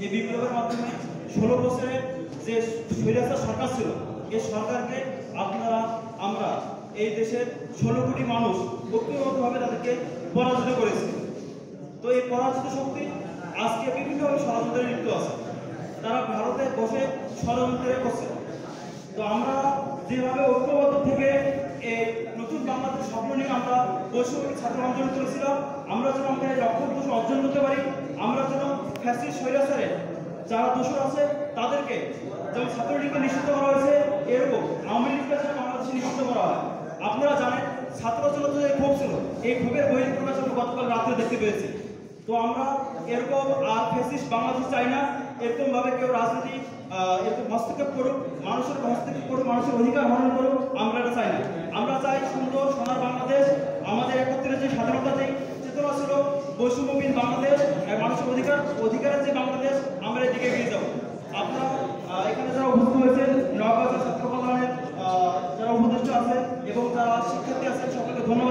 এই বিপ্লবের মাধ্যমে 16 বছরে যে স্বৈরাচার সরকার ছিল, এই সরকারকে আমরা এই দেশের 16 কোটি মানুষ ঐক্যবদ্ধভাবে তাদেরকে পরাজিত করেছি। তো এই পরাজিত শক্তি আজকে বিভিন্নভাবে ষড়যন্ত্রে লিপ্ত আছে, তারা ভারতে বসে ষড়যন্ত্রে করছে। তো আমরা যেভাবে ঐক্যবদ্ধ থেকে এই নতুন বাংলাদেশ স্বপ্ন নিয়ে আমরা বৈষম্যিক ছাত্র আন্দোলন করেছিলাম, আমরা যেন আমাদের লক্ষ্য অর্জন করতে পারি, আমরা যেন ফ্যাসিস্ট স্বৈরাচারে যারা দোষর আছে তাদেরকে, যেমন ছাত্রলীগকে নিষিদ্ধ করা হয়েছে, এরকম আওয়ামী লীগকে যেন বাংলাদেশে নিষিদ্ধ করা হয়। আপনারা জানেন ছাত্র জনতা যে ক্ষোভ ছিল, এই ক্ষোভের বহিঃপ্রকাশ আমরা গতকাল রাত্রে দেখতে পেয়েছি। তো আমরা এরকম আর ফ্যাসিস্ট বাংলাদেশ চাই না। এরকম ভাবে কেউ রাজনীতি এরকম হস্তক্ষেপ করুক, মানুষের হস্তক্ষেপ করুক, মানুষের অধিকার হরণ করুক, আমরা এটা চাই না। আমরা চাই সুন্দর সোনার বাংলাদেশ, আমাদের একত্রে যে স্বাধীনতা যে চেতনা ছিল, বৈষম্যহীন বাংলাদেশ, মানুষের অধিকারের যে বাংলাদেশ, আমরা এদিকে এগিয়ে যাব। আপনারা এখানে যারা উপস্থিত হয়েছেন, নওগাঁ ছাত্র কল্যাণের যারা উপদেষ্টা আছে এবং যারা শিক্ষার্থী আছেন, সকলকে ধন্যবাদ।